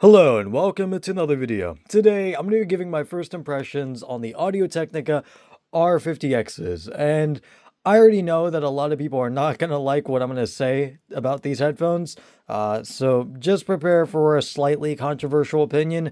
Hello and welcome to another video. Today I'm going to be giving my first impressions on the Audio-Technica R50Xs, and I already know that a lot of people are not going to like what I'm going to say about these headphones, so just prepare for a slightly controversial opinion.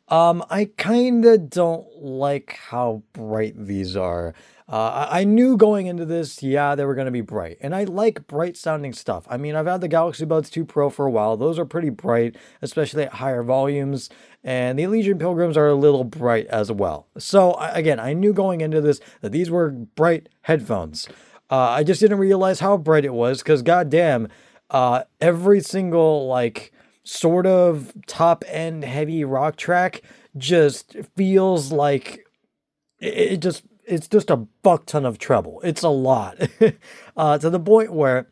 I kinda don't like how bright these are. I knew going into this, yeah, they were gonna be bright, and I like bright sounding stuff. I mean, I've had the Galaxy Buds 2 Pro for a while. Those are pretty bright, especially at higher volumes, and the Elysian Pilgrims are a little bright as well. So, again, I knew going into this that these were bright headphones. I just didn't realize how bright it was, because goddamn, every single, like, sort of top end heavy rock track just feels like it's just a buck ton of treble. It's a lot. To the point where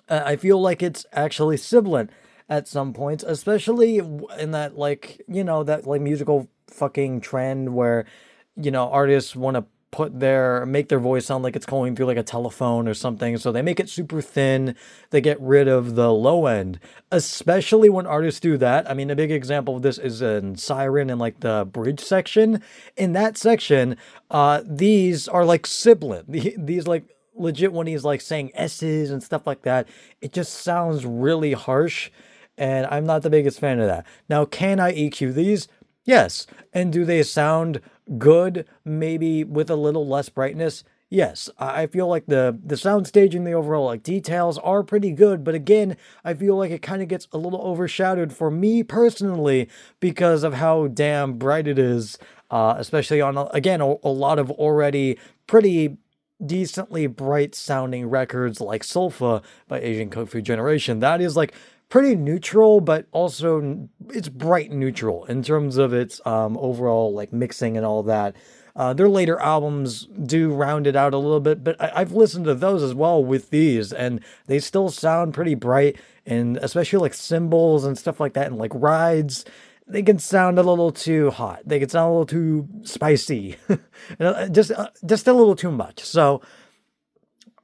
I feel like it's actually sibilant at some points, especially in that, like, that like musical fucking trend where, artists want to make their voice sound like it's going through like a telephone or something. So they make it super thin. They get rid of the low end, especially when artists do that. I mean, a big example of this is in Siren and like the bridge section. In that section, these are like sibilant. These like legit when he's like saying S's and stuff like that, it just sounds really harsh. And I'm not the biggest fan of that. Now, can I EQ these? Yes. And do they sound good, maybe with a little less brightness? Yes. I feel like the sound staging, the overall like details are pretty good, but again, I feel like it kind of gets a little overshadowed for me personally because of how damn bright it is, especially on again a lot of already pretty decently bright sounding records like Sulfa by Asian Kung Fu Generation. That is like pretty neutral, but also it's bright neutral in terms of its overall like mixing and all that. Their later albums do round it out a little bit, but I've listened to those as well with these, and they still sound pretty bright, and especially like cymbals and stuff like that, and like rides. They can sound a little too hot. They can sound a little too spicy, just a little too much. So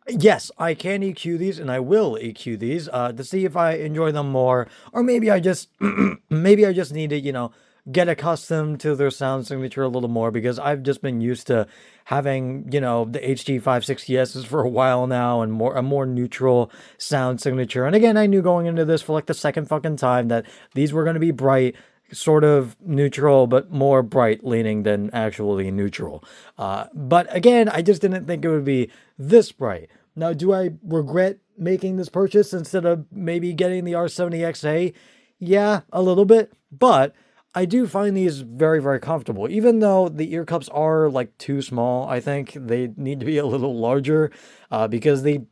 yes, I can EQ these, and I will EQ these to see if I enjoy them more, or maybe I just maybe I just need to get accustomed to their sound signature a little more because I've just been used to having the HG560Ss for a while now and a more neutral sound signature. And again, I knew going into this for like the second fucking time that these were going to be bright, sort of neutral, but more bright leaning than actually neutral. But again, I just didn't think it would be this bright. Now, do I regret making this purchase instead of maybe getting the R70XA? Yeah, a little bit, but I do find these very, very comfortable. Even though the ear cups are like too small, I think they need to be a little larger because they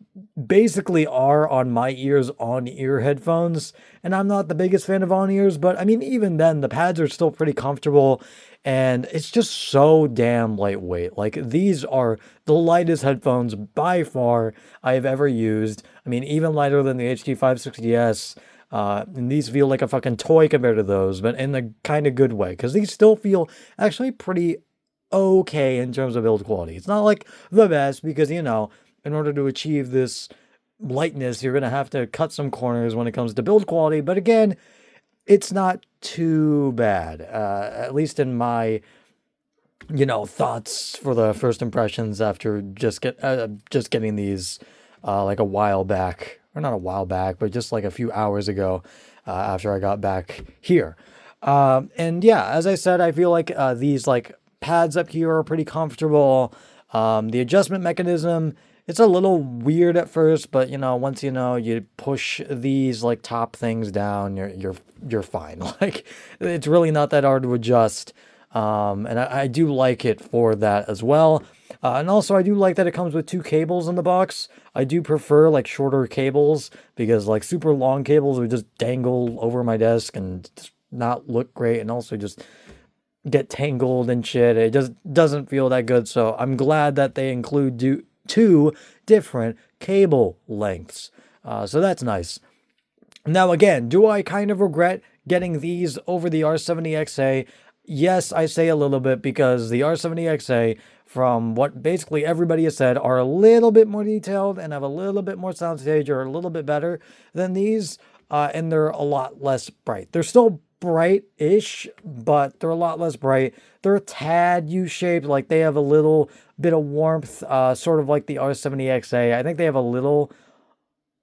basically are on my ears on-ear headphones. And I'm not the biggest fan of on-ears, but I mean, even then, the pads are still pretty comfortable. And it's just so damn lightweight. Like, these are the lightest headphones by far I've ever used. I mean, even lighter than the HT560S. And these feel like a fucking toy compared to those, but in a kind of good way, because these still feel actually pretty okay in terms of build quality. It's not like the best, because, in order to achieve this lightness, you're going to have to cut some corners when it comes to build quality, but again, it's not too bad, at least in my thoughts for the first impressions after just getting these like a while back, or not a while back, but just like a few hours ago after I got back here. And yeah, as I said, I feel like these like pads up here are pretty comfortable. The adjustment mechanism, it's a little weird at first, but once you push these like top things down, you're fine. Like, it's really not that hard to adjust. And I do like it for that as well. And also, I do like that it comes with two cables in the box. I do prefer like shorter cables because like super long cables would just dangle over my desk and just not look great, and also just get tangled and shit. It just doesn't feel that good. So I'm glad that they include two different cable lengths. So that's nice. Now, again, do I kind of regret getting these over the R70XA? Yes, I say a little bit, because the R70XA, from what basically everybody has said, are a little bit more detailed and have a little bit more soundstage, or a little bit better than these. and they're a lot less bright. They're still bright-ish, but they're a lot less bright. They're a tad U-shaped, like they have a little bit of warmth, sort of like the R70XA. I think they have a little.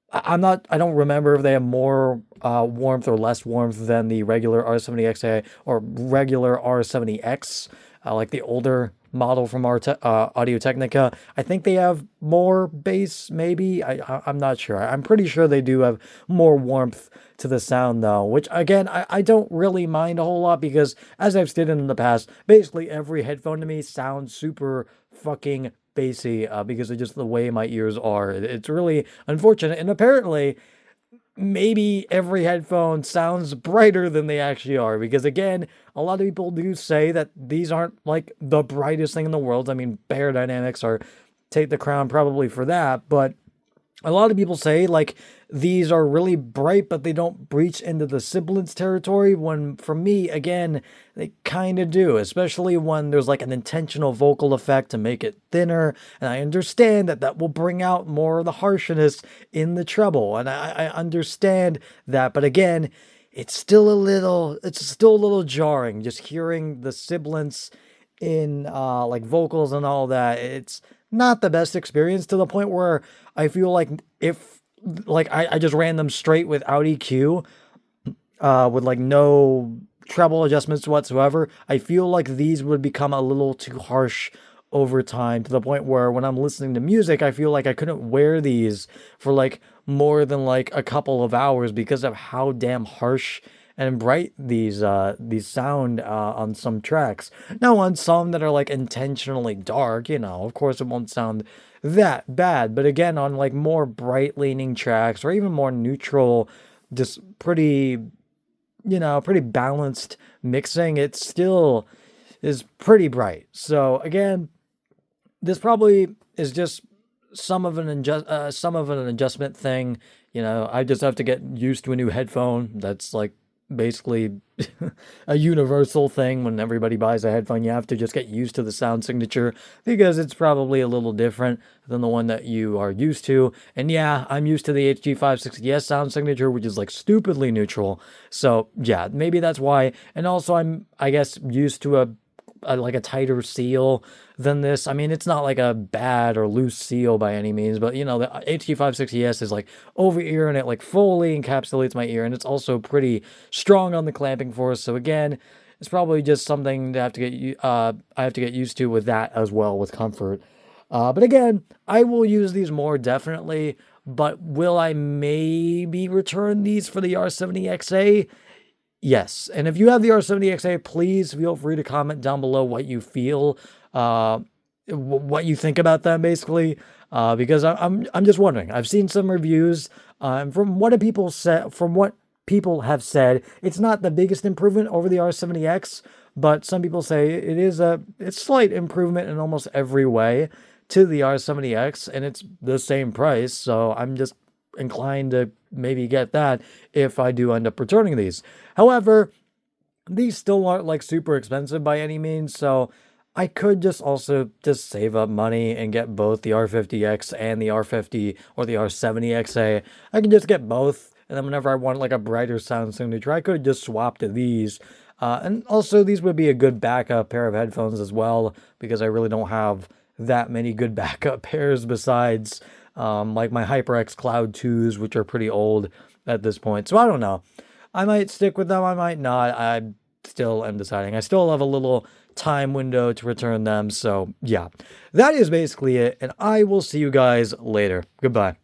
I don't remember if they have more warmth or less warmth than the regular R70XA or regular R70X, like the older model from Audio-Technica. I think they have more bass, maybe. I'm not sure. I'm pretty sure they do have more warmth to the sound, though, which, again, I don't really mind a whole lot because, as I've stated in the past, basically every headphone to me sounds super fucking bassy because of just the way my ears are. It's really unfortunate, and apparently maybe every headphone sounds brighter than they actually are, because again, a lot of people do say that these aren't like the brightest thing in the world. I mean, Bear Dynamics are take the crown probably for that, but a lot of people say like these are really bright, but they don't breach into the sibilance territory, when for me, again, they kind of do, especially when there's like an intentional vocal effect to make it thinner. And I understand that that will bring out more of the harshness in the treble. And I understand that. But again, it's still a little jarring just hearing the sibilance in like vocals and all that. It's not the best experience, to the point where I feel like if like I just ran them straight without EQ, with like no treble adjustments whatsoever, I feel like these would become a little too harsh over time, to the point where when I'm listening to music, I feel like I couldn't wear these for like more than like a couple of hours because of how damn harsh and bright these sound on some tracks. Now, on some that are like intentionally dark, of course it won't sound that bad. But again, on like more bright leaning tracks, or even more neutral, just pretty balanced mixing, it still is pretty bright. So again, this probably is just some of an adjustment thing. I just have to get used to a new headphone. That's like basically a universal thing. When everybody buys a headphone, you have to just get used to the sound signature, because it's probably a little different than the one that you are used to. And yeah, I'm used to the HG560S sound signature, which is like stupidly neutral. So yeah, maybe that's why. And also I guess used to a like a tighter seal than this. I mean, it's not like a bad or loose seal by any means, but the HG560S is like over ear, and it like fully encapsulates my ear, and it's also pretty strong on the clamping force. So again, it's probably just something to have to get I have to get used to with that as well, with comfort. But again, I will use these more, definitely. But will I maybe return these for the R70XA? Yes. And if you have the R70XA, please feel free to comment down below what you feel, what you think about them, basically, because I'm just wondering. I've seen some reviews, and from what people have said, it's not the biggest improvement over the R70X, but some people say it's slight improvement in almost every way to the R70X, and it's the same price. So I'm just inclined to maybe get that if I do end up returning these. However, these still aren't like super expensive by any means, so I could just also just save up money and get both the R50X and the R50 or the R70XA. I can just get both, and then whenever I want like a brighter sound signature, I could just swap to these. And also, these would be a good backup pair of headphones as well, because I really don't have that many good backup pairs besides like my HyperX Cloud 2s, which are pretty old at this point. So I don't know. I might stick with them, I might not. I still am deciding. I still have a little time window to return them. So yeah, that is basically it. And I will see you guys later. Goodbye.